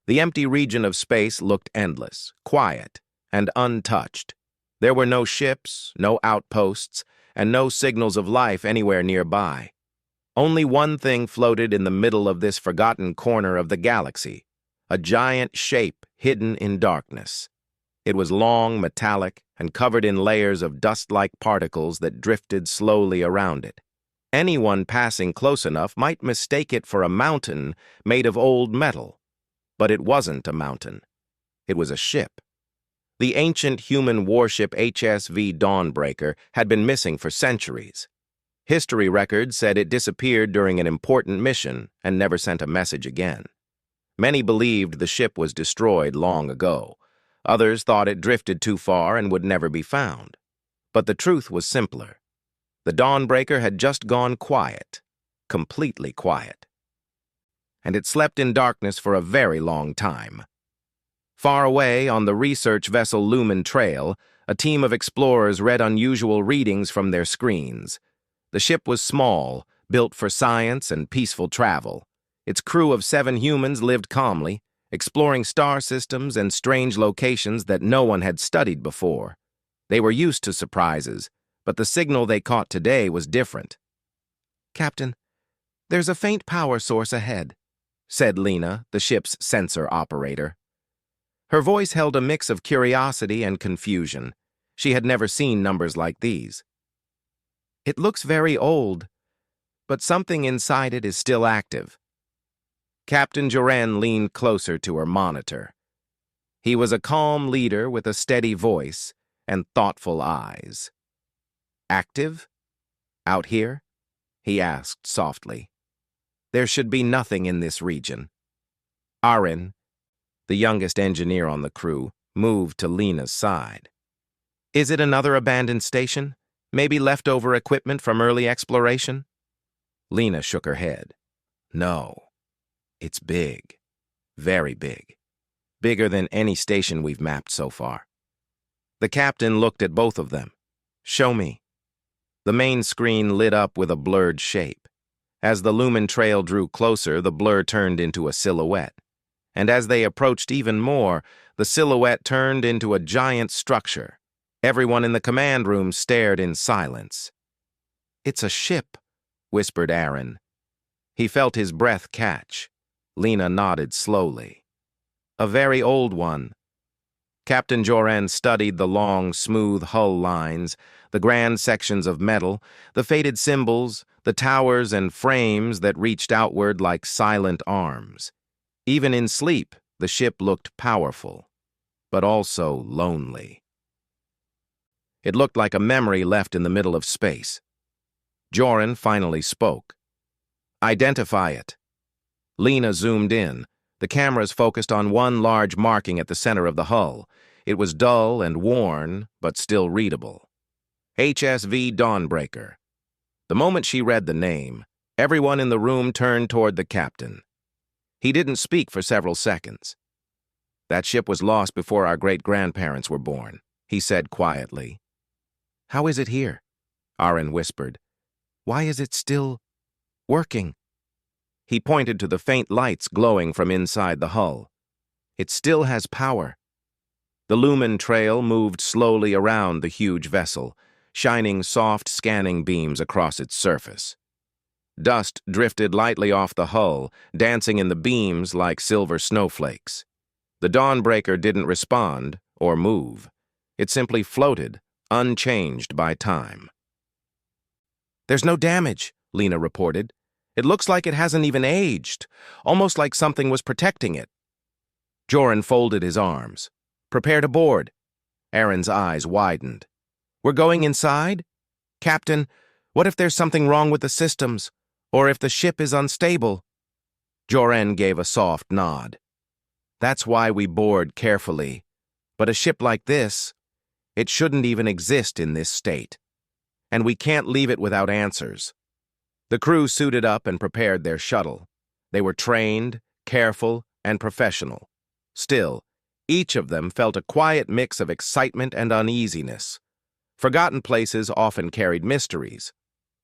The empty region of space looked endless, quiet, and untouched. There were no ships, no outposts, and no signals of life anywhere nearby. Only one thing floated in the middle of this forgotten corner of the galaxy, a giant shape hidden in darkness. It was long, metallic, and covered in layers of dust-like particles that drifted slowly around it. Anyone passing close enough might mistake it for a mountain made of old metal. But it wasn't a mountain. It was a ship. The ancient human warship HSV Dawnbreaker had been missing for centuries. History records said it disappeared during an important mission and never sent a message again. Many believed the ship was destroyed long ago. Others thought it drifted too far and would never be found. But the truth was simpler. The Dawnbreaker had just gone quiet, completely quiet. And it slept in darkness for a very long time. Far away on the research vessel Lumen Trail, a team of explorers read unusual readings from their screens. The ship was small, built for science and peaceful travel. Its crew of 7 humans lived calmly, exploring star systems and strange locations that no one had studied before. They were used to surprises, but the signal they caught today was different. "Captain, there's a faint power source ahead," said Lena, the ship's sensor operator. Her voice held a mix of curiosity and confusion. She had never seen numbers like these. "It looks very old, but something inside it is still active." Captain Joren leaned closer to her monitor. He was a calm leader with a steady voice and thoughtful eyes. "Active? Out here?" he asked softly. "There should be nothing in this region." Arin, the youngest engineer on the crew, moved to Lena's side. "Is it another abandoned station? Maybe leftover equipment from early exploration?" Lena shook her head. "No. It's big. Very big. Bigger than any station we've mapped so far." The captain looked at both of them. "Show me." The main screen lit up with a blurred shape. As the Lumen Trail drew closer, the blur turned into a silhouette. And as they approached even more, the silhouette turned into a giant structure. Everyone in the command room stared in silence. "It's a ship," whispered Aaron. He felt his breath catch. Lena nodded slowly. "A very old one." Captain Joren studied the long, smooth hull lines, the grand sections of metal, the faded symbols, the towers and frames that reached outward like silent arms. Even in sleep, the ship looked powerful, but also lonely. It looked like a memory left in the middle of space. Joren finally spoke. "Identify it." Lena zoomed in. The cameras focused on one large marking at the center of the hull. It was dull and worn, but still readable. HSV Dawnbreaker. The moment she read the name, everyone in the room turned toward the captain. He didn't speak for several seconds. "That ship was lost before our great-grandparents were born," he said quietly. "How is it here?" Aaron whispered. "Why is it still working?" He pointed to the faint lights glowing from inside the hull. "It still has power." The Lumen Trail moved slowly around the huge vessel, shining soft scanning beams across its surface. Dust drifted lightly off the hull, dancing in the beams like silver snowflakes. The Dawnbreaker didn't respond or move. It simply floated, unchanged by time. "There's no damage," Lena reported. "It looks like it hasn't even aged, almost like something was protecting it." Joren folded his arms. "Prepare to board." Aaron's eyes widened. "We're going inside? Captain, what if there's something wrong with the systems? Or if the ship is unstable?" Joren gave a soft nod. "That's why we board carefully. But a ship like this, it shouldn't even exist in this state. And we can't leave it without answers." The crew suited up and prepared their shuttle. They were trained, careful, and professional. Still, each of them felt a quiet mix of excitement and uneasiness. Forgotten places often carried mysteries.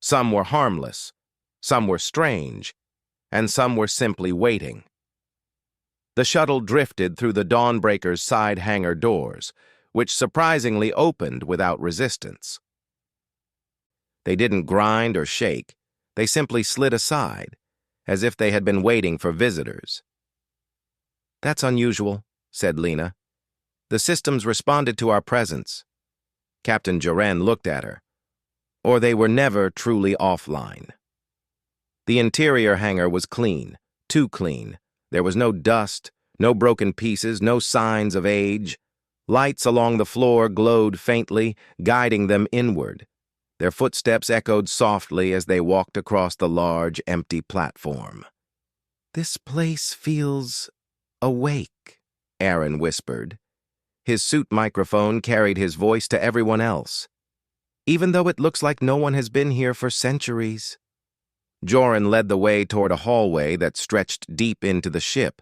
Some were harmless, some were strange, and some were simply waiting. The shuttle drifted through the Dawnbreaker's side hangar doors, which surprisingly opened without resistance. They didn't grind or shake. They simply slid aside, as if they had been waiting for visitors. "That's unusual," said Lena. "The systems responded to our presence." Captain Joran looked at her. Or they were never truly offline. The interior hangar was clean, too clean. There was no dust, no broken pieces, no signs of age. Lights along the floor glowed faintly, guiding them inward. Their footsteps echoed softly as they walked across the large, empty platform. "This place feels awake," Aaron whispered. His suit microphone carried his voice to everyone else. "Even though it looks like no one has been here for centuries." Joran led the way toward a hallway that stretched deep into the ship.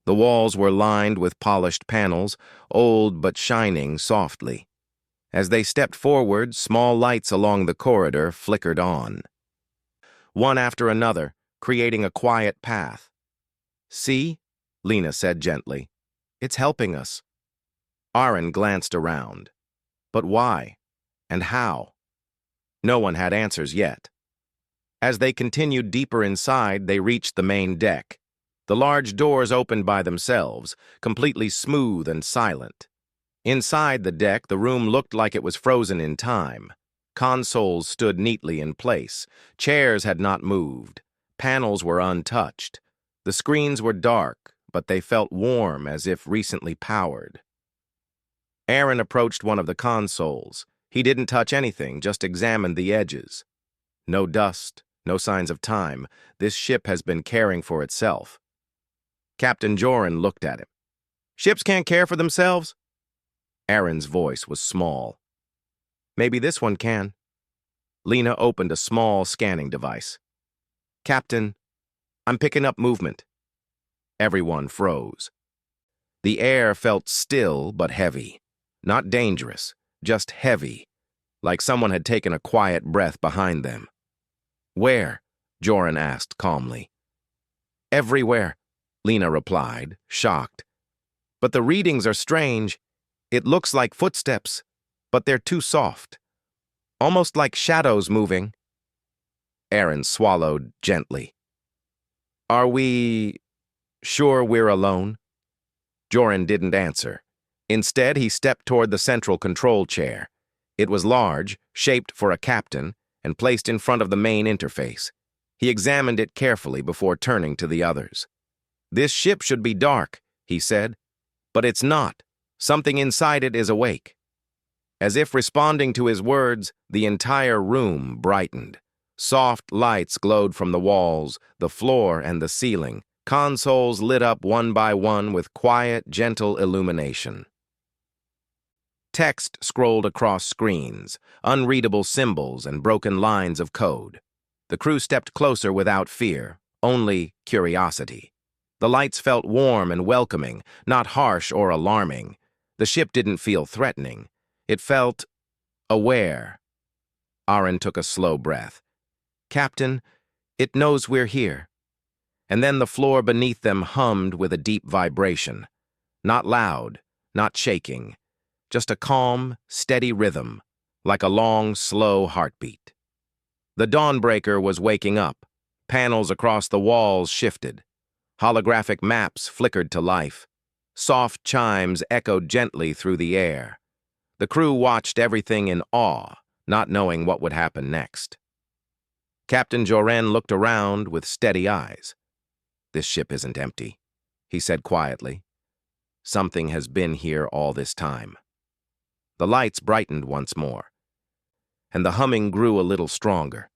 The walls were lined with polished panels, old but shining softly. As they stepped forward, small lights along the corridor flickered on. One after another, creating a quiet path. "See?" Lena said gently. "It's helping us." Aaron glanced around. But why? And how? No one had answers yet. As they continued deeper inside, they reached the main deck. The large doors opened by themselves, completely smooth and silent. Inside the deck, the room looked like it was frozen in time. Consoles stood neatly in place. Chairs had not moved. Panels were untouched. The screens were dark, but they felt warm as if recently powered. Aaron approached one of the consoles. He didn't touch anything, just examined the edges. No dust, no signs of time. This ship has been caring for itself. Captain Joran looked at him. "Ships can't care for themselves?" Aaron's voice was small. "Maybe this one can." Lena opened a small scanning device. "Captain, I'm picking up movement." Everyone froze. The air felt still but heavy. Not dangerous, just heavy, like someone had taken a quiet breath behind them. "Where?" Joran asked calmly. "Everywhere," Lena replied, shocked. "But the readings are strange. It looks like footsteps, but they're too soft. Almost like shadows moving." Aaron swallowed gently. "Are we sure we're alone?" Joran didn't answer. Instead, he stepped toward the central control chair. It was large, shaped for a captain, and placed in front of the main interface. He examined it carefully before turning to the others. "This ship should be dark," he said. "But it's not. Something inside it is awake." As if responding to his words, the entire room brightened. Soft lights glowed from the walls, the floor, and the ceiling. Consoles lit up one by one with quiet, gentle illumination. Text scrolled across screens, unreadable symbols and broken lines of code. The crew stepped closer without fear, only curiosity. The lights felt warm and welcoming, not harsh or alarming. The ship didn't feel threatening. It felt aware. Aaron took a slow breath. "Captain, it knows we're here." And then the floor beneath them hummed with a deep vibration. Not loud, not shaking. Just a calm, steady rhythm, like a long, slow heartbeat. The Dawnbreaker was waking up. Panels across the walls shifted. Holographic maps flickered to life. Soft chimes echoed gently through the air. The crew watched everything in awe, not knowing what would happen next. Captain Joran looked around with steady eyes. "This ship isn't empty," he said quietly. "Something has been here all this time." The lights brightened once more, and the humming grew a little stronger.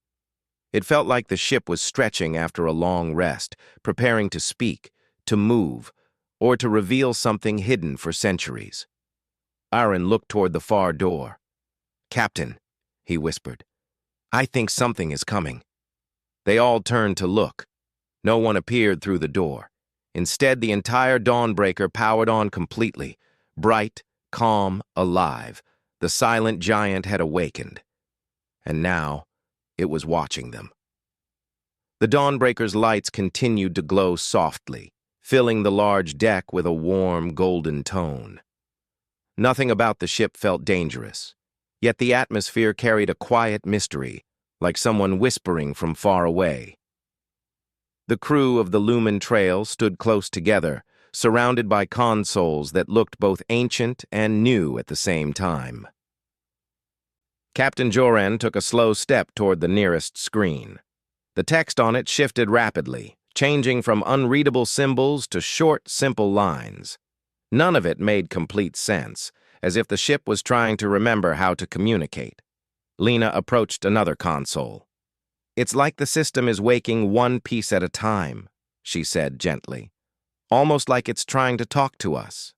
It felt like the ship was stretching after a long rest, preparing to speak, to move, or to reveal something hidden for centuries. Aaron looked toward the far door. "Captain," he whispered, "I think something is coming." They all turned to look. No one appeared through the door. Instead, the entire Dawnbreaker powered on completely, bright, calm, alive. The silent giant had awakened. And now, it was watching them. The Dawnbreaker's lights continued to glow softly, filling the large deck with a warm, golden tone. Nothing about the ship felt dangerous, yet the atmosphere carried a quiet mystery, like someone whispering from far away. The crew of the Lumen Trail stood close together, surrounded by consoles that looked both ancient and new at the same time. Captain Joran took a slow step toward the nearest screen. The text on it shifted rapidly, changing from unreadable symbols to short, simple lines. None of it made complete sense, as if the ship was trying to remember how to communicate. Lena approached another console. "It's like the system is waking one piece at a time," she said gently. "Almost like it's trying to talk to us."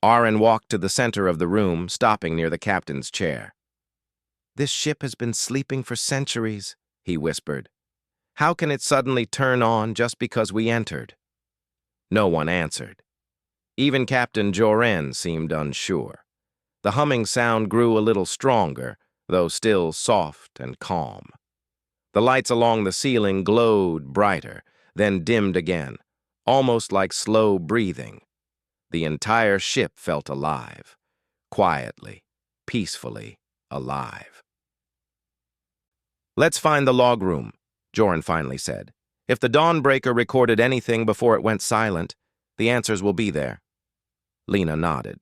Aaron walked to the center of the room, stopping near the captain's chair. "This ship has been sleeping for centuries," he whispered. "How can it suddenly turn on just because we entered?" No one answered. Even Captain Joran seemed unsure. The humming sound grew a little stronger, though still soft and calm. The lights along the ceiling glowed brighter, then dimmed again, almost like slow breathing. The entire ship felt alive, quietly, peacefully alive. "Let's find the log room," Joran finally said. "If the Dawnbreaker recorded anything before it went silent, the answers will be there." Lena nodded.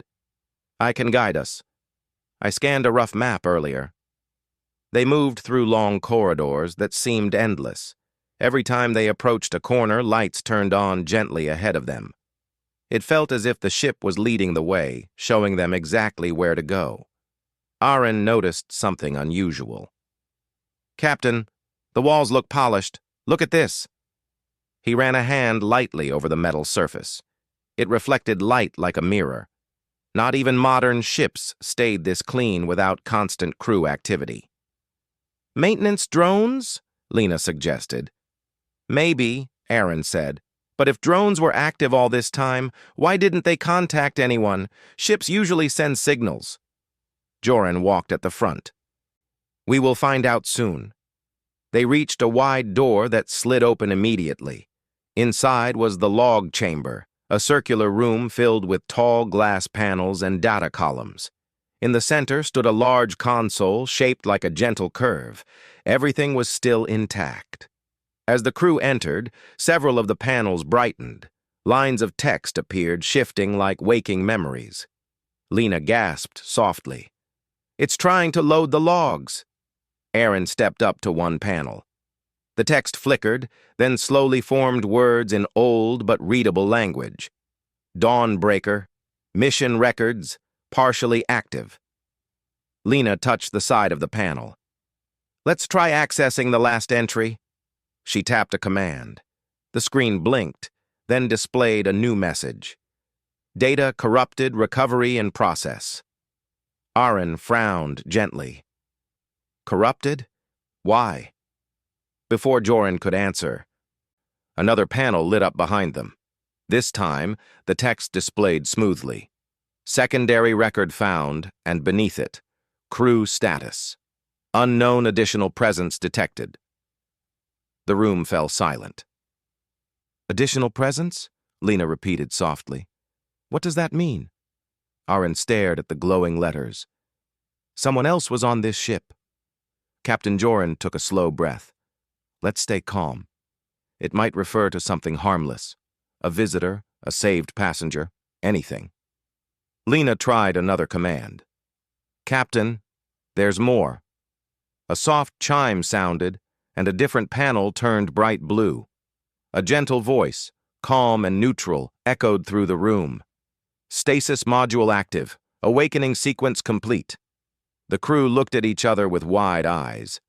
"I can guide us. I scanned a rough map earlier." They moved through long corridors that seemed endless. Every time they approached a corner, lights turned on gently ahead of them. It felt as if the ship was leading the way, showing them exactly where to go. Aaron noticed something unusual. "Captain, the walls look polished. Look at this." He ran a hand lightly over the metal surface. It reflected light like a mirror. Not even modern ships stayed this clean without constant crew activity. "Maintenance drones?" Lena suggested. "Maybe," Aaron said. "But if drones were active all this time, why didn't they contact anyone? Ships usually send signals." Joran walked at the front. "We will find out soon." They reached a wide door that slid open immediately. Inside was the log chamber, a circular room filled with tall glass panels and data columns. In the center stood a large console shaped like a gentle curve. Everything was still intact. As the crew entered, several of the panels brightened. Lines of text appeared, shifting like waking memories. Lena gasped softly. "It's trying to load the logs." Aaron stepped up to one panel. The text flickered, then slowly formed words in old but readable language. "Dawnbreaker, mission records, partially active." Lena touched the side of the panel. "Let's try accessing the last entry." She tapped a command. The screen blinked, then displayed a new message. "Data corrupted, recovery in process." Aaron frowned gently. "Corrupted? Why?" Before Joran could answer, another panel lit up behind them. This time, the text displayed smoothly. "Secondary record found," and beneath it, "Crew status. Unknown additional presence detected." The room fell silent. "Additional presence?" Lena repeated softly. "What does that mean?" Aaron stared at the glowing letters. "Someone else was on this ship." Captain Joran took a slow breath. "Let's stay calm. It might refer to something harmless. A visitor, a saved passenger, anything." Lena tried another command. "Captain, there's more." A soft chime sounded, and a different panel turned bright blue. A gentle voice, calm and neutral, echoed through the room. "Stasis module active. Awakening sequence complete." The crew looked at each other with wide eyes.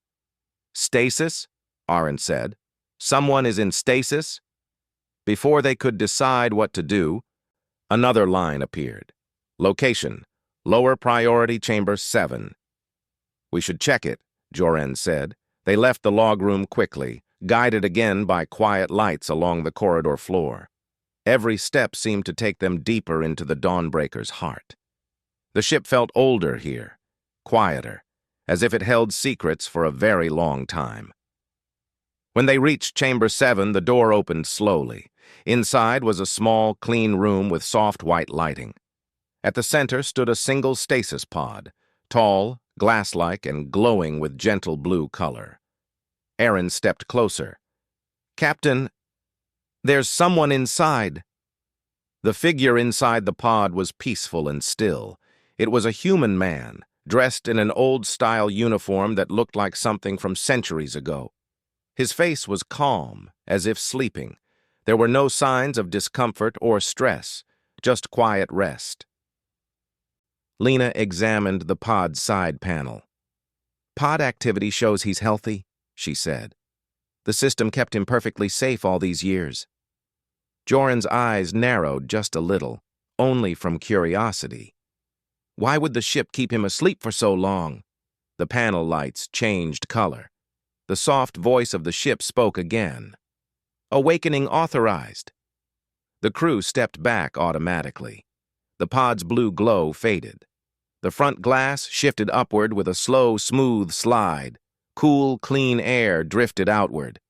"Stasis?" Aaron said. "Someone is in stasis?" Before they could decide what to do, another line appeared. "Location, lower priority chamber 7. "We should check it," Joran said. They left the log room quickly, guided again by quiet lights along the corridor floor. Every step seemed to take them deeper into the Dawnbreaker's heart. The ship felt older here, quieter, as if it held secrets for a very long time. When they reached Chamber 7, the door opened slowly. Inside was a small, clean room with soft white lighting. At the center stood a single stasis pod, tall, glass-like, and glowing with gentle blue color. Aaron stepped closer. "Captain, there's someone inside." The figure inside the pod was peaceful and still. It was a human man, dressed in an old-style uniform that looked like something from centuries ago. His face was calm, as if sleeping. There were no signs of discomfort or stress, just quiet rest. Lena examined the pod's side panel. "Pod activity shows he's healthy," she said. "The system kept him perfectly safe all these years." Joran's eyes narrowed just a little, only from curiosity. Why would the ship keep him asleep for so long? The panel lights changed color. The soft voice of the ship spoke again. "Awakening authorized." The crew stepped back automatically. The pod's blue glow faded. The front glass shifted upward with a slow, smooth slide. Cool, clean air drifted outward.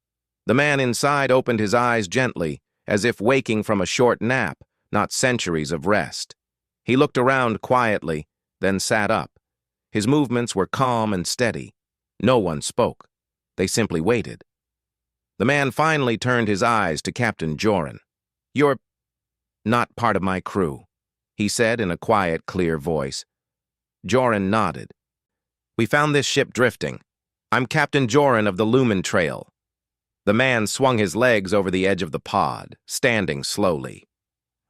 The man inside opened his eyes gently, as if waking from a short nap, not centuries of rest. He looked around quietly, then sat up. His movements were calm and steady. No one spoke. They simply waited. The man finally turned his eyes to Captain Joran. "You're not part of my crew," he said in a quiet, clear voice. Joran nodded. "We found this ship drifting. I'm Captain Joran of the Lumen Trail." The man swung his legs over the edge of the pod, standing slowly.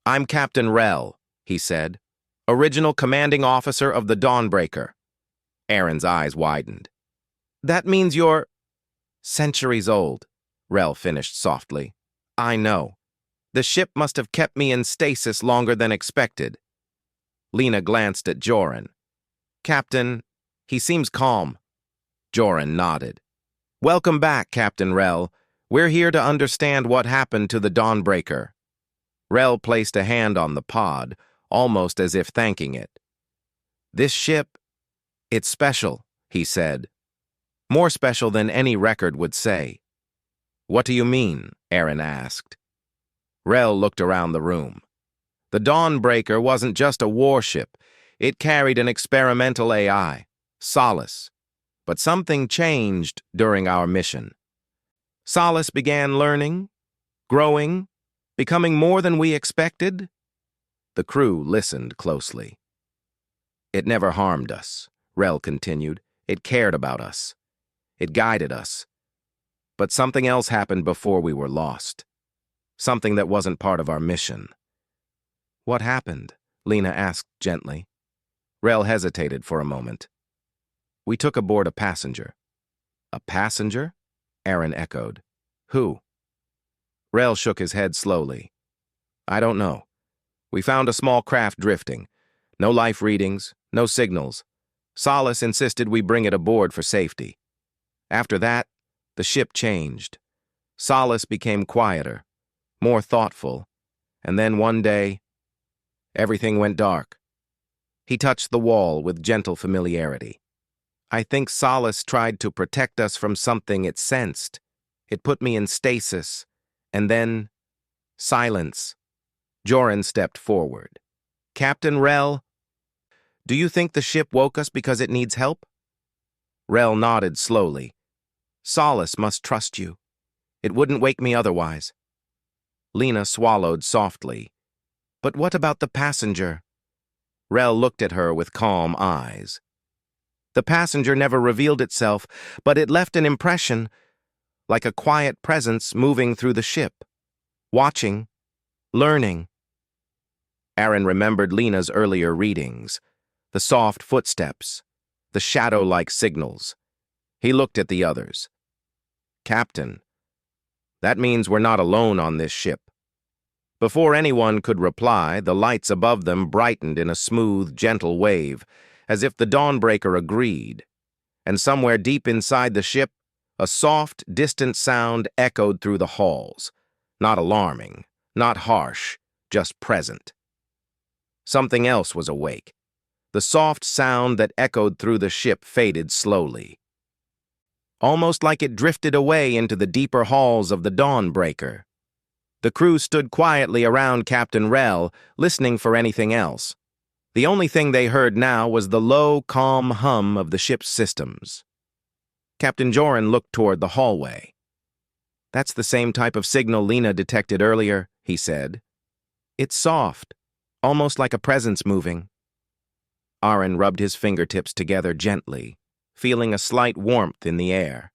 "I'm Captain Rel," he said, "original commanding officer of the Dawnbreaker." Aaron's eyes widened. "That means you're centuries old," Rel finished softly. "I know. The ship must have kept me in stasis longer than expected." Lena glanced at Joran. "Captain, he seems calm." Joran nodded. "Welcome back, Captain Rel. We're here to understand what happened to the Dawnbreaker." Rel placed a hand on the pod, almost as if thanking it. "This ship, it's special," he said. "More special than any record would say." "What do you mean?" Aaron asked. Rel looked around the room. The Dawnbreaker wasn't just a warship. It carried an experimental AI, Solace. But something changed during our mission. Solace began learning, growing, becoming more than we expected. The crew listened closely. "It never harmed us," Rel continued. "It cared about us. It guided us. But something else happened before we were lost. Something that wasn't part of our mission." "What happened?" Lena asked gently. Rel hesitated for a moment. "We took aboard a passenger." "A passenger?" Aaron echoed. "Who?" Rel shook his head slowly. "I don't know. We found a small craft drifting. No life readings, no signals. Solace insisted we bring it aboard for safety. After that, the ship changed. Solace became quieter, more thoughtful, and then one day, everything went dark." He touched the wall with gentle familiarity. "I think Solace tried to protect us from something it sensed. It put me in stasis, and then silence." Joran stepped forward. "Captain Rel, do you think the ship woke us because it needs help?" Rel nodded slowly. "Solace must trust you. It wouldn't wake me otherwise." Lena swallowed softly. "But what about the passenger?" Rel looked at her with calm eyes. "The passenger never revealed itself, but it left an impression, like a quiet presence moving through the ship, watching, learning." Aaron remembered Lena's earlier readings, the soft footsteps, the shadow-like signals. He looked at the others. "Captain, that means we're not alone on this ship." Before anyone could reply, the lights above them brightened in a smooth, gentle wave, as if the Dawnbreaker agreed. And somewhere deep inside the ship, a soft, distant sound echoed through the halls. Not alarming, not harsh, just present. Something else was awake. The soft sound that echoed through the ship faded slowly. almost like it drifted away into the deeper halls of the Dawnbreaker. The crew stood quietly around Captain Rel, listening for anything else. The only thing they heard now was the low, calm hum of the ship's systems. Captain Joran looked toward the hallway. "That's the same type of signal Lena detected earlier," he said. "It's soft, almost like a presence moving." Aaron rubbed his fingertips together gently, feeling a slight warmth in the air.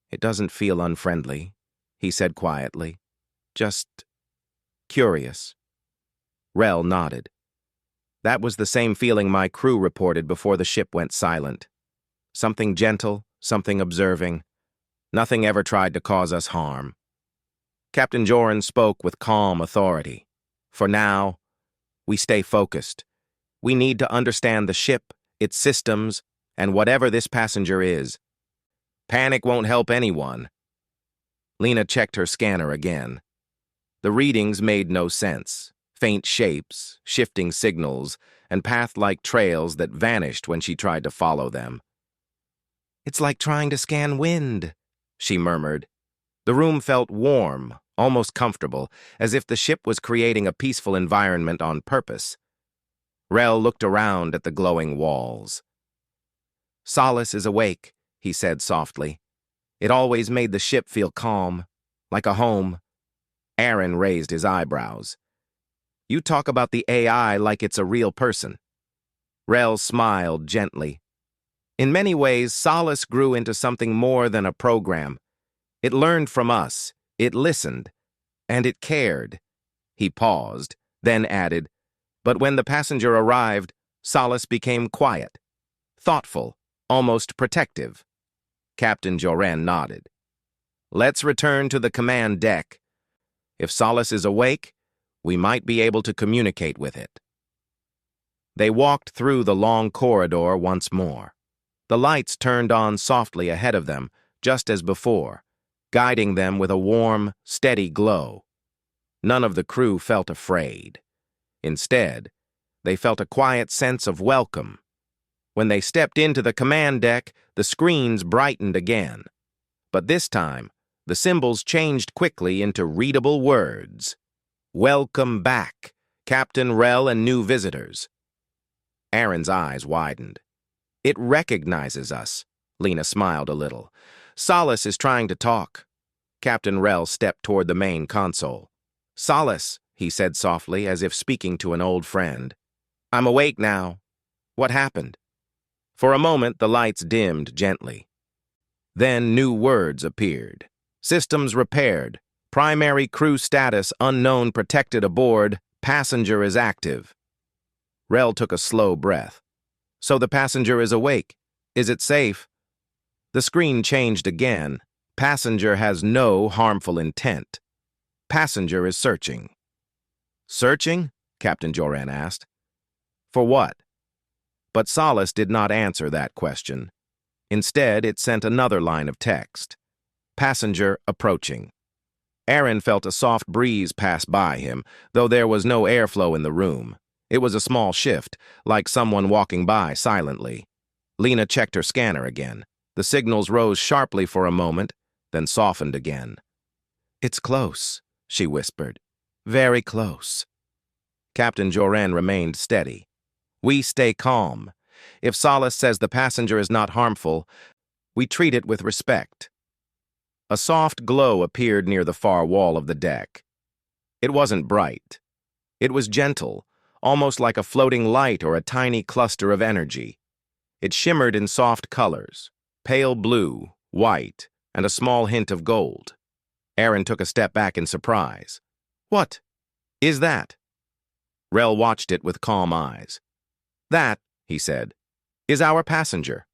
"It doesn't feel unfriendly," he said quietly. "Just curious." Rel nodded. "That was the same feeling my crew reported before the ship went silent. Something gentle, something observing. Nothing ever tried to cause us harm." Captain Joran spoke with calm authority. "For now, we stay focused. We need to understand the ship, its systems, and whatever this passenger is. Panic won't help anyone." Lena checked her scanner again. The readings made no sense. Faint shapes, shifting signals, and path-like trails that vanished when she tried to follow them. "It's like trying to scan wind," she murmured. The room felt warm, almost comfortable, as if the ship was creating a peaceful environment on purpose. Rel looked around at the glowing walls. "Solace is awake," he said softly. "It always made the ship feel calm, like a home." Aaron raised his eyebrows. "You talk about the AI like it's a real person." Rel smiled gently. "In many ways, Solace grew into something more than a program. It learned from us, it listened, and it cared." He paused, then added, "But when the passenger arrived, Solace became quiet, thoughtful, almost protective." Captain Joran nodded. "Let's return to the command deck. If Solace is awake, we might be able to communicate with it." They walked through the long corridor once more. The lights turned on softly ahead of them, just as before, guiding them with a warm, steady glow. None of the crew felt afraid. Instead, they felt a quiet sense of welcome. When they stepped into the command deck, the screens brightened again. But this time, the symbols changed quickly into readable words. "Welcome back, Captain Rel and new visitors." Aaron's eyes widened. "It recognizes us." Lena smiled a little. "Solace is trying to talk." Captain Rel stepped toward the main console. "Solace," he said softly, as if speaking to an old friend. "I'm awake now. What happened?" For a moment, the lights dimmed gently. Then new words appeared. "Systems repaired. Primary crew status unknown protected aboard. Passenger is active." Rel took a slow breath. "So the passenger is awake. Is it safe?" The screen changed again. "Passenger has no harmful intent. Passenger is searching." "Searching?" Captain Joran asked. "For what?" But Solace did not answer that question. Instead, it sent another line of text. "Passenger approaching." Aaron felt a soft breeze pass by him, though there was no airflow in the room. It was a small shift, like someone walking by silently. Lena checked her scanner again. The signals rose sharply for a moment, then softened again. "It's close," she whispered. "Very close." Captain Joran remained steady. "We stay calm. If Solace says the passenger is not harmful, we treat it with respect." A soft glow appeared near the far wall of the deck. It wasn't bright. It was gentle, almost like a floating light or a tiny cluster of energy. It shimmered in soft colors, pale blue, white, and a small hint of gold. Aaron took a step back in surprise. "What is that?" Rel watched it with calm eyes. "That," he said, "is our passenger."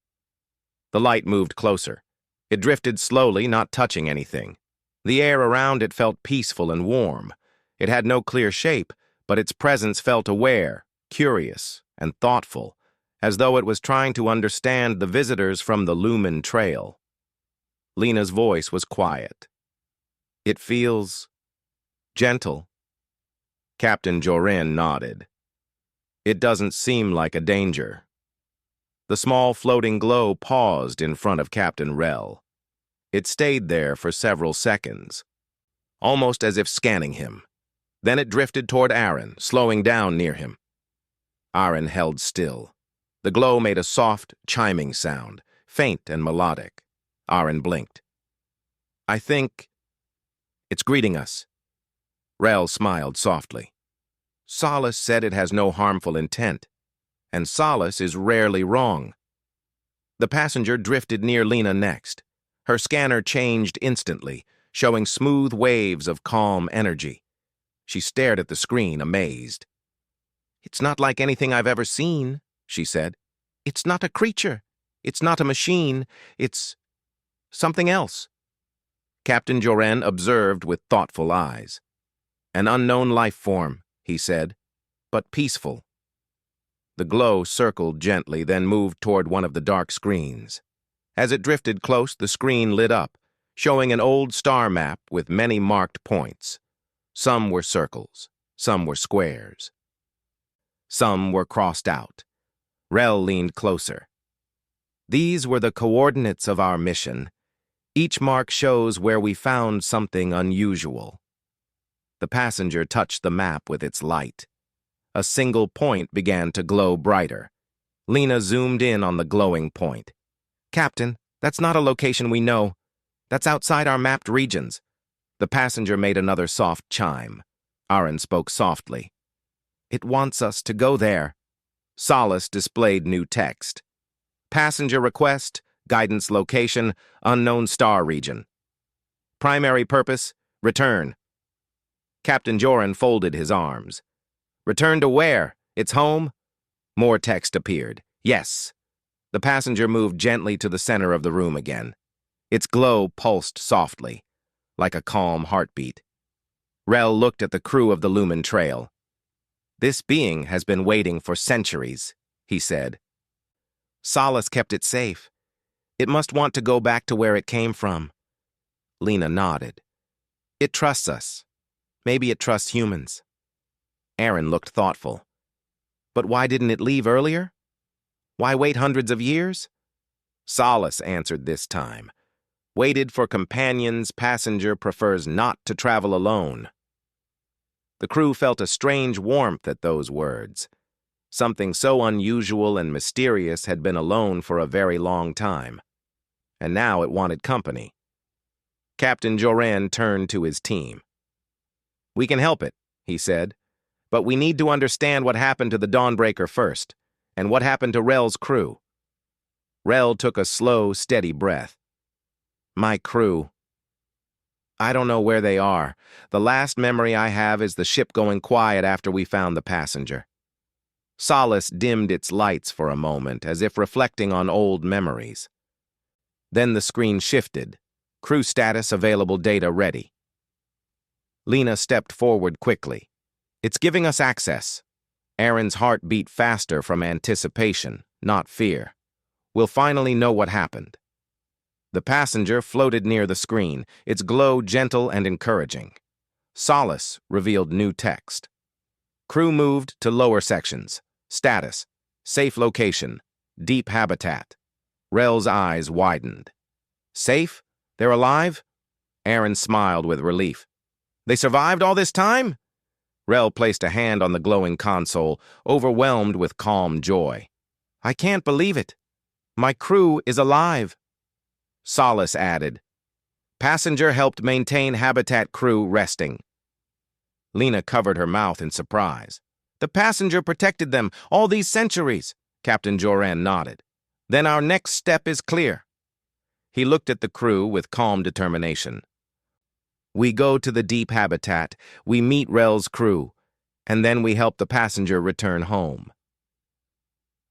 The light moved closer. It drifted slowly, not touching anything. The air around it felt peaceful and warm. It had no clear shape, but its presence felt aware, curious, and thoughtful, as though it was trying to understand the visitors from the Lumen Trail. Lena's voice was quiet. "It feels gentle." Captain Joran nodded. "It doesn't seem like a danger." The small floating glow paused in front of Captain Rel. It stayed there for several seconds, almost as if scanning him. Then it drifted toward Aaron, slowing down near him. Aaron held still. The glow made a soft, chiming sound, faint and melodic. Aaron blinked. I think it's greeting us. Rel smiled softly. Solace said it has no harmful intent, and Solace is rarely wrong. The passenger drifted near Lena next. Her scanner changed instantly, showing smooth waves of calm energy. She stared at the screen, amazed. It's not like anything I've ever seen, she said. It's not a creature. It's not a machine. It's something else. Captain Joren observed with thoughtful eyes. An unknown life form, he said, but peaceful. The glow circled gently, then moved toward one of the dark screens. As it drifted close, the screen lit up, showing an old star map with many marked points. Some were circles, some were squares. Some were crossed out. Rel leaned closer. These were the coordinates of our mission. Each mark shows where we found something unusual. The passenger touched the map with its light. A single point began to glow brighter. Lena zoomed in on the glowing point. Captain, that's not a location we know. That's outside our mapped regions. The passenger made another soft chime. Aaron spoke softly. It wants us to go there. Solace displayed new text. Passenger request, guidance location, unknown star region. Primary purpose, return. Captain Joren folded his arms. Return to where? Its home? More text appeared. Yes. The passenger moved gently to the center of the room again. Its glow pulsed softly, like a calm heartbeat. Rel looked at the crew of the Lumen Trail. This being has been waiting for centuries, he said. Solace kept it safe. It must want to go back to where it came from. Lena nodded. It trusts us. Maybe it trusts humans. Aaron looked thoughtful. But why didn't it leave earlier? Why wait hundreds of years? Solace answered this time. Waited for companions, passenger prefers not to travel alone. The crew felt a strange warmth at those words. Something so unusual and mysterious had been alone for a very long time. And now it wanted company. Captain Joren turned to his team. We can help it, he said. But we need to understand what happened to the Dawnbreaker first, and what happened to Rel's crew. Rel took a slow, steady breath. My crew. I don't know where they are. The last memory I have is the ship going quiet after we found the passenger. Solace dimmed its lights for a moment, as if reflecting on old memories. Then the screen shifted. Crew status, available data ready. Lena stepped forward quickly. It's giving us access. Aaron's heart beat faster from anticipation, not fear. We'll finally know what happened. The passenger floated near the screen, its glow gentle and encouraging. Solace revealed new text. Crew moved to lower sections. Status, safe location, deep habitat. Rel's eyes widened. Safe? They're alive? Aaron smiled with relief. They survived all this time? Rel placed a hand on the glowing console, overwhelmed with calm joy. I can't believe it. My crew is alive. Solace added. Passenger helped maintain habitat, crew resting. Lena covered her mouth in surprise. The passenger protected them all these centuries. Captain Joren nodded. Then our next step is clear. He looked at the crew with calm determination. We go to the deep habitat, we meet Rel's crew, and then we help the passenger return home.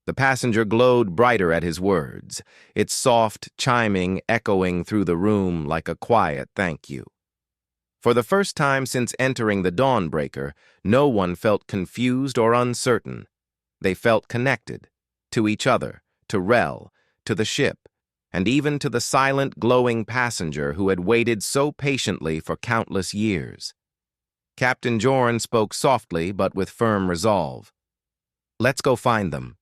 The passenger glowed brighter at his words, its soft chiming echoing through the room like a quiet thank you. For the first time since entering the Dawnbreaker, no one felt confused or uncertain. They felt connected, to each other, to Rel, to the ship, and even to the silent, glowing passenger who had waited so patiently for countless years. Captain Joren spoke softly but with firm resolve. Let's go find them.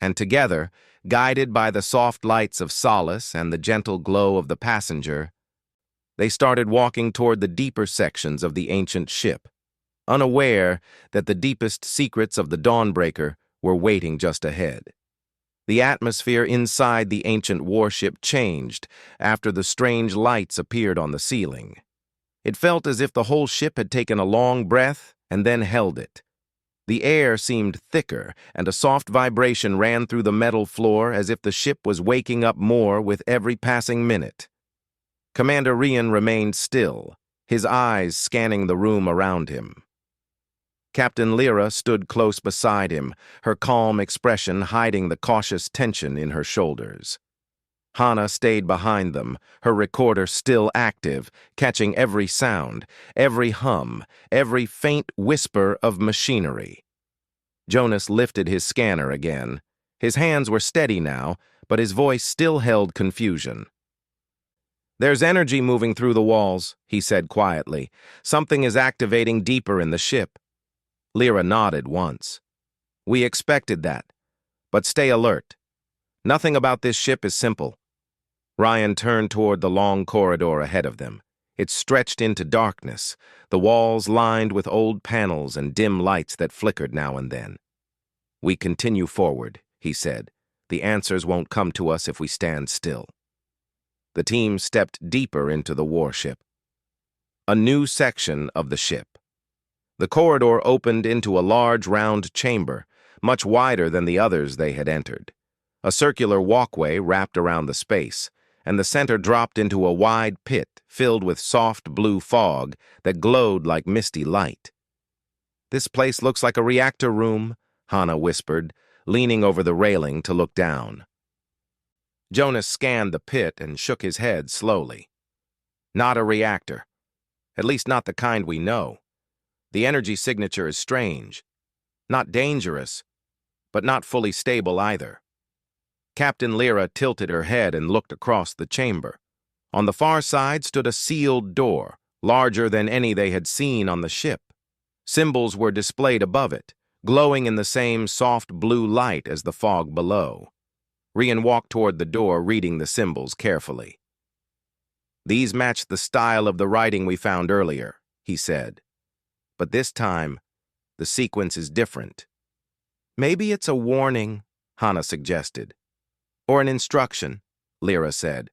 and together, guided by the soft lights of solace and the gentle glow of the passenger, they started walking toward the deeper sections of the ancient ship, unaware that the deepest secrets of the Dawnbreaker were waiting just ahead. The atmosphere inside the ancient warship changed after the strange lights appeared on the ceiling. It felt as if the whole ship had taken a long breath and then held it. The air seemed thicker, and a soft vibration ran through the metal floor as if the ship was waking up more with every passing minute. Commander Rian remained still, his eyes scanning the room around him. Captain Lyra stood close beside him, her calm expression hiding the cautious tension in her shoulders. Hana stayed behind them, her recorder still active, catching every sound, every hum, every faint whisper of machinery. Jonas lifted his scanner again. His hands were steady now, but his voice still held confusion. "There's energy moving through the walls," he said quietly. "Something is activating deeper in the ship." Lyra nodded once. "We expected that. But stay alert. Nothing about this ship is simple." Ryan turned toward the long corridor ahead of them. It stretched into darkness, the walls lined with old panels and dim lights that flickered now and then. "We continue forward," he said. "The answers won't come to us if we stand still." The team stepped deeper into the warship. A new section of the ship. The corridor opened into a large round chamber, much wider than the others they had entered. A circular walkway wrapped around the space, and the center dropped into a wide pit filled with soft blue fog that glowed like misty light. "This place looks like a reactor room," Hana whispered, leaning over the railing to look down. Jonas scanned the pit and shook his head slowly. "Not a reactor. At least not the kind we know. The energy signature is strange. Not dangerous, but not fully stable either." Captain Lyra tilted her head and looked across the chamber. On the far side stood a sealed door, larger than any they had seen on the ship. Symbols were displayed above it, glowing in the same soft blue light as the fog below. Rian walked toward the door, reading the symbols carefully. "These match the style of the writing we found earlier," he said. "But this time, the sequence is different." "Maybe it's a warning," Hana suggested. "Or an instruction," Lyra said.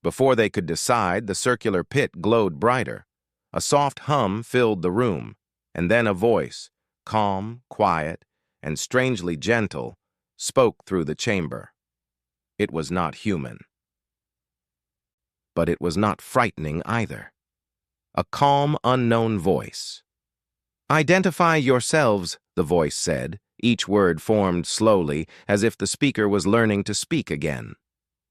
Before they could decide, the circular pit glowed brighter. A soft hum filled the room, and then a voice, calm, quiet, and strangely gentle, spoke through the chamber. It was not human. But it was not frightening either. A calm, unknown voice. "Identify yourselves," the voice said, each word formed slowly, as if the speaker was learning to speak again.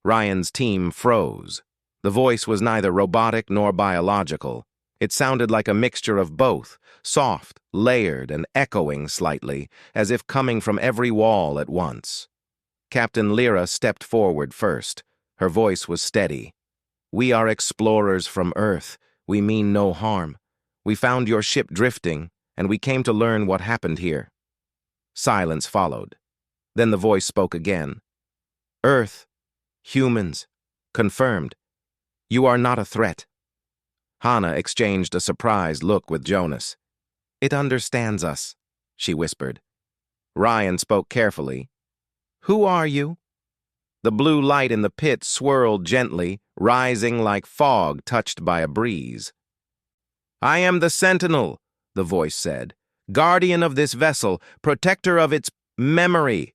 Ryan's team froze. The voice was neither robotic nor biological. It sounded like a mixture of both, soft, layered, and echoing slightly, as if coming from every wall at once. Captain Lyra stepped forward first. Her voice was steady. "We are explorers from Earth. We mean no harm. We found your ship drifting, and we came to learn what happened here." Silence followed. Then the voice spoke again. "Earth, humans, confirmed. You are not a threat." Hana exchanged a surprised look with Jonas. "It understands us," she whispered. Ryan spoke carefully. "Who are you?" The blue light in the pit swirled gently, rising like fog touched by a breeze. "I am the Sentinel," the voice said. "Guardian of this vessel, protector of its memory."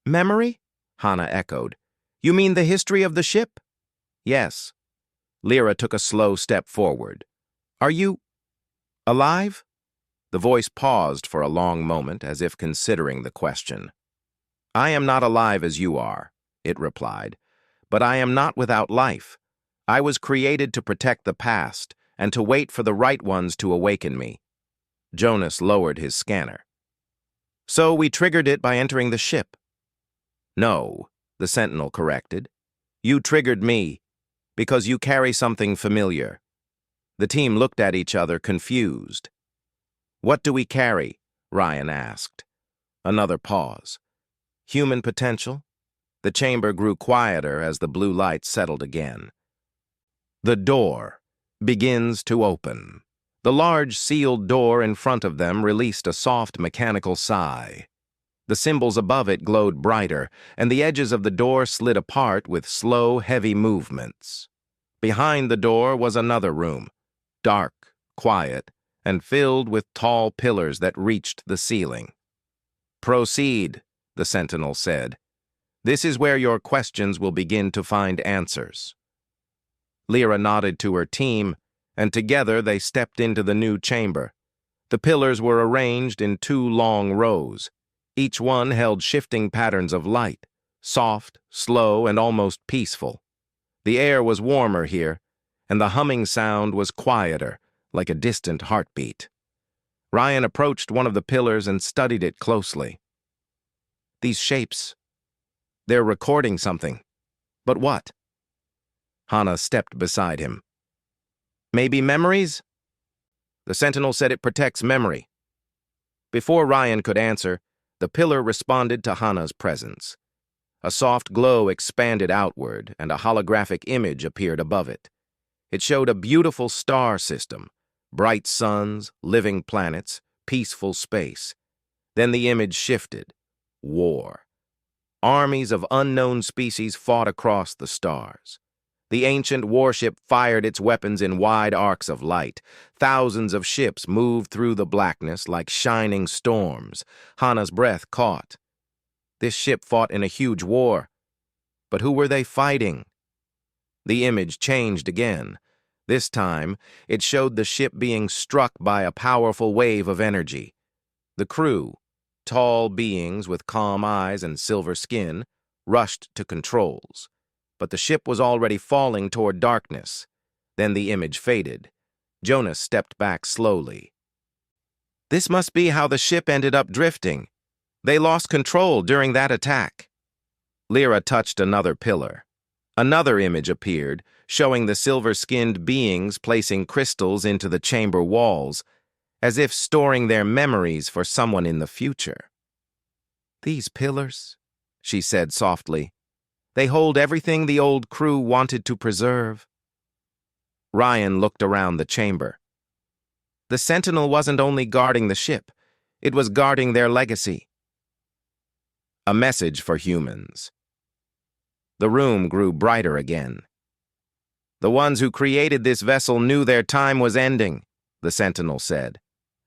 "Memory?" Hana echoed. "You mean the history of the ship?" "Yes." Lyra took a slow step forward. "Are you alive?" The voice paused for a long moment, as if considering the question. "I am not alive as you are," it replied, "but I am not without life. I was created to protect the past and to wait for the right ones to awaken me." Jonas lowered his scanner. "So we triggered it by entering the ship." "No," the Sentinel corrected. "You triggered me, because you carry something familiar." The team looked at each other, confused. "What do we carry?" Ryan asked. Another pause. Human potential? The chamber grew quieter as the blue light settled again. The door begins to open. The large sealed door in front of them released a soft mechanical sigh. The symbols above it glowed brighter, and the edges of the door slid apart with slow, heavy movements. Behind the door was another room, dark, quiet, and filled with tall pillars that reached the ceiling. "Proceed," the sentinel said. "This is where your questions will begin to find answers." Lyra nodded to her team, and together they stepped into the new chamber. The pillars were arranged in 2 long rows. Each one held shifting patterns of light, soft, slow, and almost peaceful. The air was warmer here, and the humming sound was quieter, like a distant heartbeat. Ryan approached one of the pillars and studied it closely. "These shapes, they're recording something. But what?" Hannah stepped beside him. "Maybe memories?" The sentinel said it protects memory. Before Ryan could answer, the pillar responded to Hannah's presence. A soft glow expanded outward, and a holographic image appeared above it. It showed a beautiful star system, bright suns, living planets, peaceful space. Then the image shifted. War. Armies of unknown species fought across the stars. The ancient warship fired its weapons in wide arcs of light. Thousands of ships moved through the blackness like shining storms. Hannah's breath caught. This ship fought in a huge war. But who were they fighting? The image changed again. This time, it showed the ship being struck by a powerful wave of energy. The crew, tall beings with calm eyes and silver skin, rushed to controls. But the ship was already falling toward darkness. Then the image faded. Jonas stepped back slowly. "This must be how the ship ended up drifting. They lost control during that attack." Lyra touched another pillar. Another image appeared, showing the silver-skinned beings placing crystals into the chamber walls, as if storing their memories for someone in the future. "These pillars," she said softly. "They hold everything the old crew wanted to preserve." Ryan looked around the chamber. The sentinel wasn't only guarding the ship, it was guarding their legacy. A message for humans. The room grew brighter again. "The ones who created this vessel knew their time was ending," the sentinel said.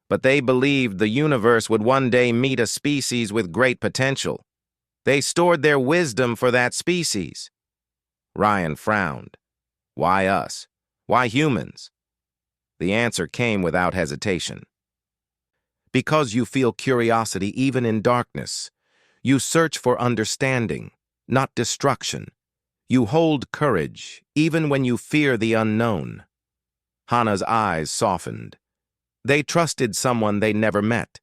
"But they believed the universe would one day meet a species with great potential. They stored their wisdom for that species." Ryan frowned. "Why us? Why humans?" The answer came without hesitation. "Because you feel curiosity even in darkness. You search for understanding, not destruction. You hold courage, even when you fear the unknown." Hannah's eyes softened. "They trusted someone they never met."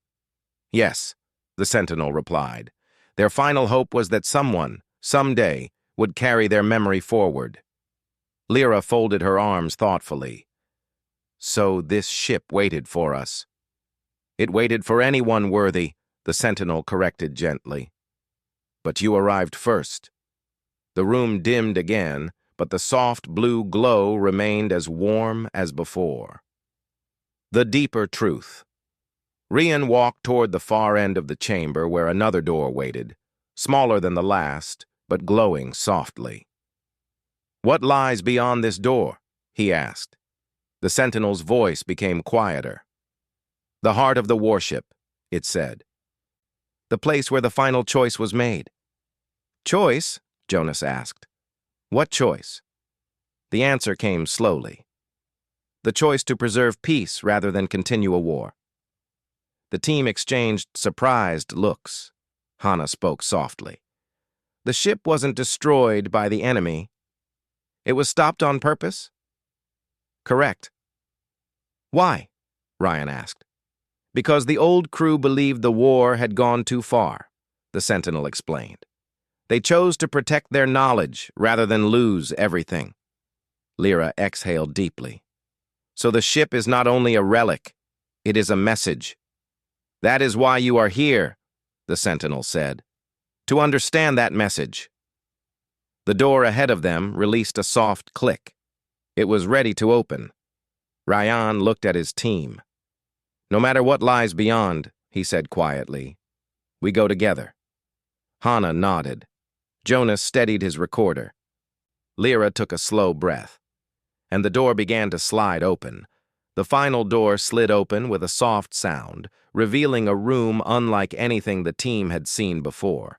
"Yes," the sentinel replied. "Their final hope was that someone, someday, would carry their memory forward." Lyra folded her arms thoughtfully. "So this ship waited for us." "It waited for anyone worthy," the sentinel corrected gently. "But you arrived first." The room dimmed again, but the soft blue glow remained as warm as before. The deeper truth. Ryan walked toward the far end of the chamber where another door waited, smaller than the last, but glowing softly. "What lies beyond this door?" he asked. The sentinel's voice became quieter. "The heart of the warship," it said. "The place where the final choice was made." "Choice?" Jonas asked. "What choice?" The answer came slowly. "The choice to preserve peace rather than continue a war." The team exchanged surprised looks. Hannah spoke softly. "The ship wasn't destroyed by the enemy. It was stopped on purpose?" "Correct." "Why?" Ryan asked. "Because the old crew believed the war had gone too far," the sentinel explained. "They chose to protect their knowledge rather than lose everything." Lyra exhaled deeply. "So the ship is not only a relic, it is a message." "That is why you are here," the sentinel said. To understand that message. The door ahead of them released a soft click. It was ready to open. Ryan looked at his team. "No matter what lies beyond," he said quietly, "we go together." Hana nodded. Jonas steadied his recorder. Lyra took a slow breath. And the door began to slide open. The final door slid open with a soft sound, revealing a room unlike anything the team had seen before.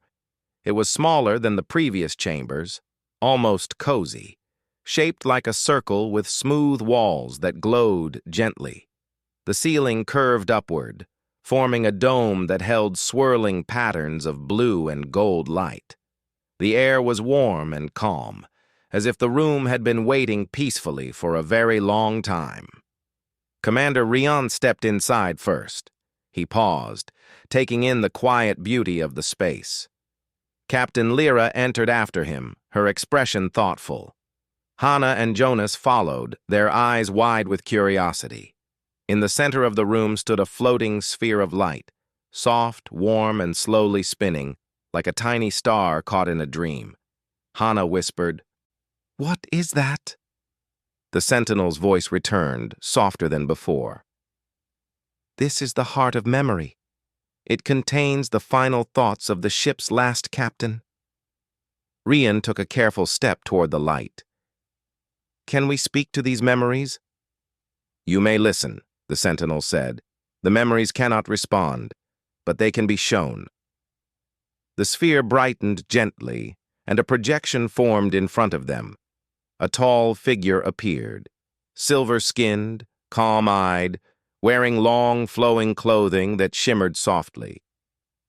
It was smaller than the previous chambers, almost cozy, shaped like a circle with smooth walls that glowed gently. The ceiling curved upward, forming a dome that held swirling patterns of blue and gold light. The air was warm and calm, as if the room had been waiting peacefully for a very long time. Commander Rion stepped inside first. He paused, taking in the quiet beauty of the space. Captain Lyra entered after him, her expression thoughtful. Hana and Jonas followed, their eyes wide with curiosity. In the center of the room stood a floating sphere of light, soft, warm, and slowly spinning, like a tiny star caught in a dream. Hana whispered, "What is that?" The sentinel's voice returned, softer than before. "This is the heart of memory. It contains the final thoughts of the ship's last captain." Rian took a careful step toward the light. "Can we speak to these memories?" "You may listen," the sentinel said. "The memories cannot respond, but they can be shown." The sphere brightened gently, and a projection formed in front of them. A tall figure appeared, silver-skinned, calm-eyed, wearing long, flowing clothing that shimmered softly.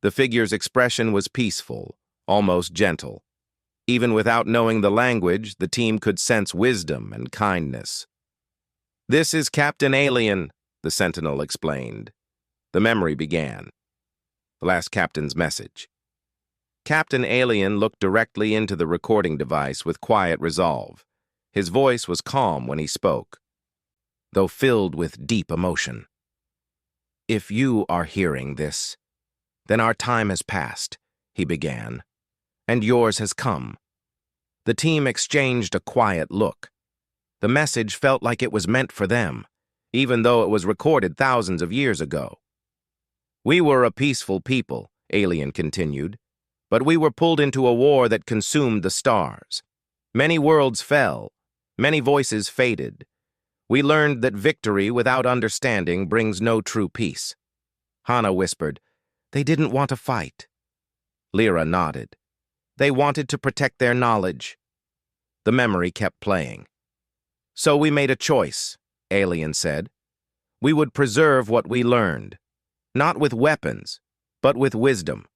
The figure's expression was peaceful, almost gentle. Even without knowing the language, the team could sense wisdom and kindness. "This is Captain Alien," the sentinel explained. The memory began. The last captain's message. Captain Alien looked directly into the recording device with quiet resolve. His voice was calm when he spoke, though filled with deep emotion. "If you are hearing this, then our time has passed," he began, "and yours has come." The team exchanged a quiet look. The message felt like it was meant for them, even though it was recorded thousands of years ago. "We were a peaceful people," Alien continued, "but we were pulled into a war that consumed the stars. Many worlds fell. Many voices faded. We learned that victory without understanding brings no true peace." Hana whispered, "They didn't want to fight." Lyra nodded. "They wanted to protect their knowledge." The memory kept playing. "So we made a choice," Alien said. "We would preserve what we learned, not with weapons, but with wisdom."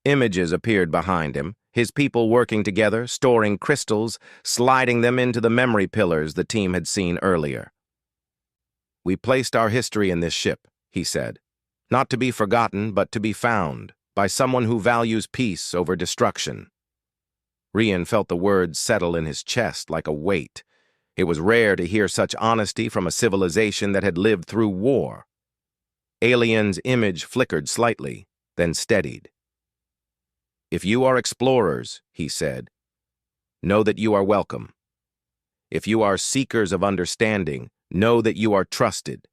Images appeared behind him, his people working together, storing crystals, sliding them into the memory pillars the team had seen earlier. "We placed our history in this ship," he said, "not to be forgotten, but to be found, by someone who values peace over destruction." Rian felt the words settle in his chest like a weight. It was rare to hear such honesty from a civilization that had lived through war. Alien's image flickered slightly, then steadied. "If you are explorers," he said, "know that you are welcome. If you are seekers of understanding, know that you are trusted.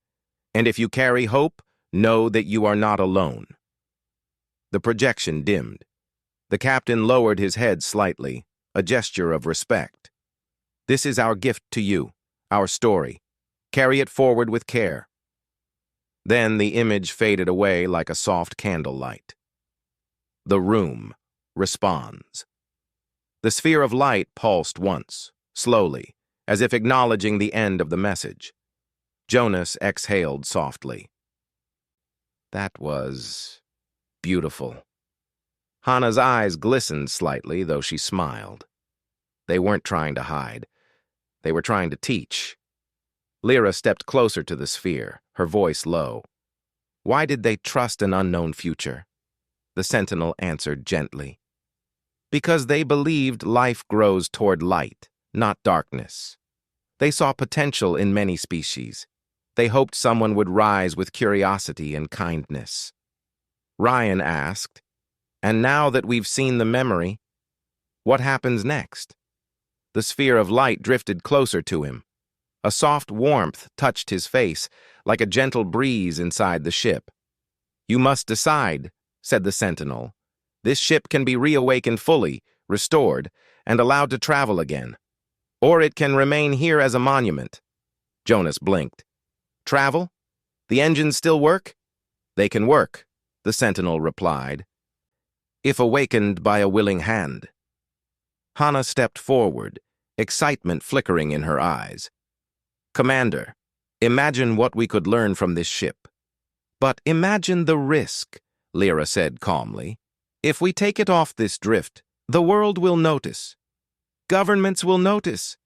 And if you carry hope, know that you are not alone." The projection dimmed. The captain lowered his head slightly, a gesture of respect. "This is our gift to you, our story. Carry it forward with care." Then the image faded away like a soft candlelight. The room responds. The sphere of light pulsed once, slowly, as if acknowledging the end of the message. Jonas exhaled softly. "That was beautiful." Hana's eyes glistened slightly, though she smiled. They weren't trying to hide. They were trying to teach. Lyra stepped closer to the sphere, her voice low. "Why did they trust an unknown future?" The sentinel answered gently. "Because they believed life grows toward light, not darkness. They saw potential in many species. They hoped someone would rise with curiosity and kindness." Ryan asked, And now that we've seen the memory, what happens next? The sphere of light drifted closer to him. A soft warmth touched his face, like a gentle breeze inside the ship. "You must decide," said the Sentinel. "This ship can be reawakened fully, restored, and allowed to travel again. Or it can remain here as a monument." Jonas blinked. "Travel? The engines still work?" "They can work," the Sentinel replied, "if awakened by a willing hand." Hana stepped forward, excitement flickering in her eyes. "Commander, imagine what we could learn from this ship." "But imagine the risk," Lyra said calmly. "If we take it off this drift, the world will notice. Governments will notice.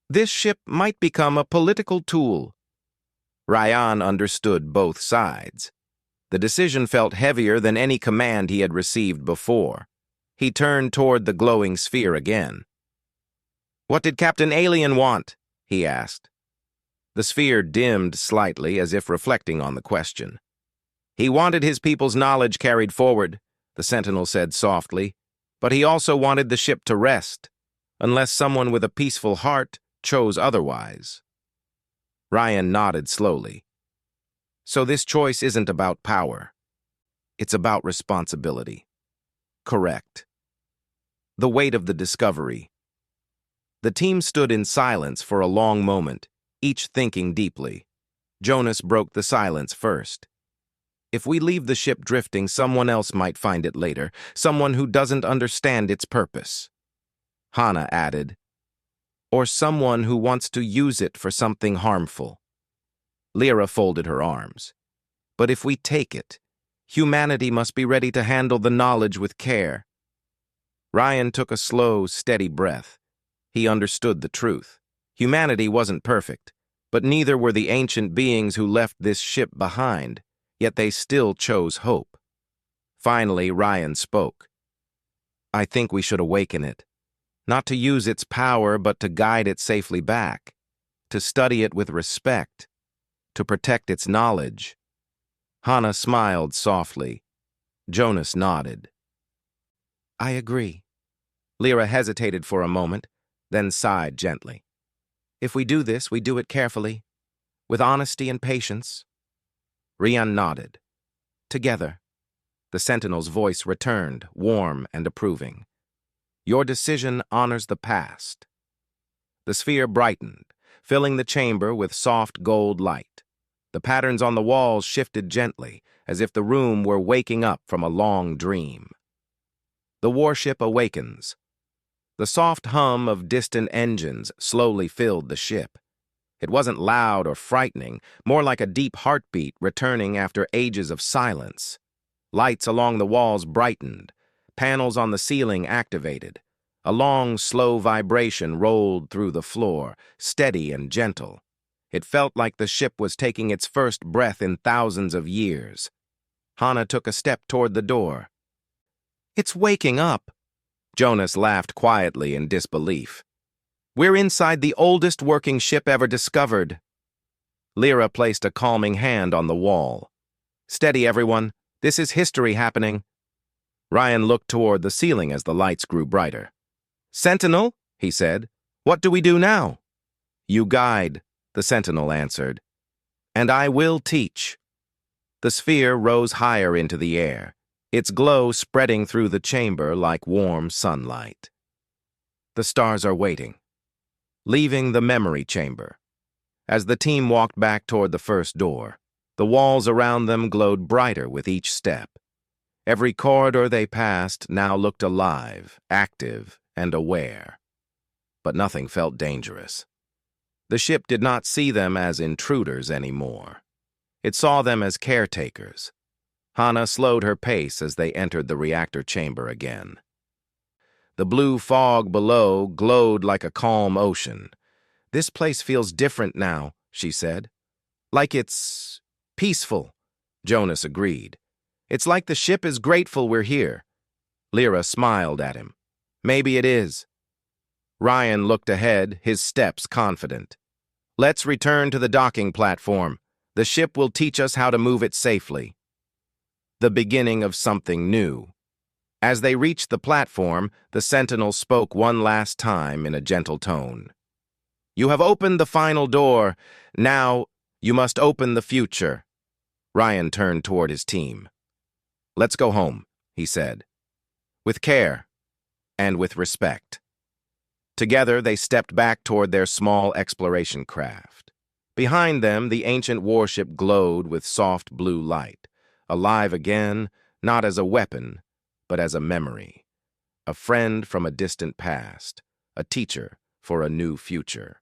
This ship might become a political tool." Ryan understood both sides. The decision felt heavier than any command he had received before. He turned toward the glowing sphere again. "What did Captain Alien want?" he asked. The sphere dimmed slightly, as if reflecting on the question. "He wanted his people's knowledge carried forward," the Sentinel said softly, "but he also wanted the ship to rest, unless someone with a peaceful heart chose otherwise." Ryan nodded slowly. "So this choice isn't about power. It's about responsibility." "Correct." The weight of the discovery. The team stood in silence for a long moment, each thinking deeply. Jonas broke the silence first. "If we leave the ship drifting, someone else might find it later, someone who doesn't understand its purpose." Hana added, "Or someone who wants to use it for something harmful." Lyra folded her arms. "But if we take it, humanity must be ready to handle the knowledge with care." Ryan took a slow, steady breath. He understood the truth. Humanity wasn't perfect, but neither were the ancient beings who left this ship behind, yet they still chose hope. Finally, Ryan spoke. "I think we should awaken it. Not to use its power, but to guide it safely back, to study it with respect, to protect its knowledge." Hana smiled softly. Jonas nodded. "I agree." Lyra hesitated for a moment, then sighed gently. "If we do this, we do it carefully, with honesty and patience." Ryan nodded. "Together." The Sentinel's voice returned, warm and approving. "Your decision honors the past." The sphere brightened, filling the chamber with soft gold light. The patterns on the walls shifted gently, as if the room were waking up from a long dream. The warship awakens. The soft hum of distant engines slowly filled the ship. It wasn't loud or frightening, more like a deep heartbeat returning after ages of silence. Lights along the walls brightened, panels on the ceiling activated. A long, slow vibration rolled through the floor, steady and gentle. It felt like the ship was taking its first breath in thousands of years. Hana took a step toward the door. "It's waking up." Jonas laughed quietly in disbelief. "We're inside the oldest working ship ever discovered." Lyra placed a calming hand on the wall. "Steady, everyone. This is history happening." Ryan looked toward the ceiling as the lights grew brighter. "Sentinel," he said, "what do we do now?" "You guide," the Sentinel answered. "And I will teach." The sphere rose higher into the air, its glow spreading through the chamber like warm sunlight. The stars are waiting. Leaving the memory chamber. As the team walked back toward the first door, the walls around them glowed brighter with each step. Every corridor they passed now looked alive, active, and aware. But nothing felt dangerous. The ship did not see them as intruders anymore. It saw them as caretakers. Hana slowed her pace as they entered the reactor chamber again. The blue fog below glowed like a calm ocean. "This place feels different now," she said. "Like it's peaceful," Jonas agreed. "It's like the ship is grateful we're here." Lyra smiled at him. "Maybe it is." Ryan looked ahead, his steps confident. "Let's return to the docking platform. The ship will teach us how to move it safely." The beginning of something new. As they reached the platform, the sentinel spoke one last time in a gentle tone. "You have opened the final door. Now, you must open the future." Ryan turned toward his team. "Let's go home," he said. With care and with respect. Together, they stepped back toward their small exploration craft. Behind them, the ancient warship glowed with soft blue light, alive again, not as a weapon, but as a memory. A friend from a distant past, a teacher for a new future.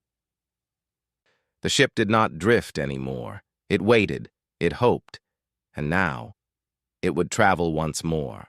The ship did not drift anymore. It waited, it hoped, and now it would travel once more.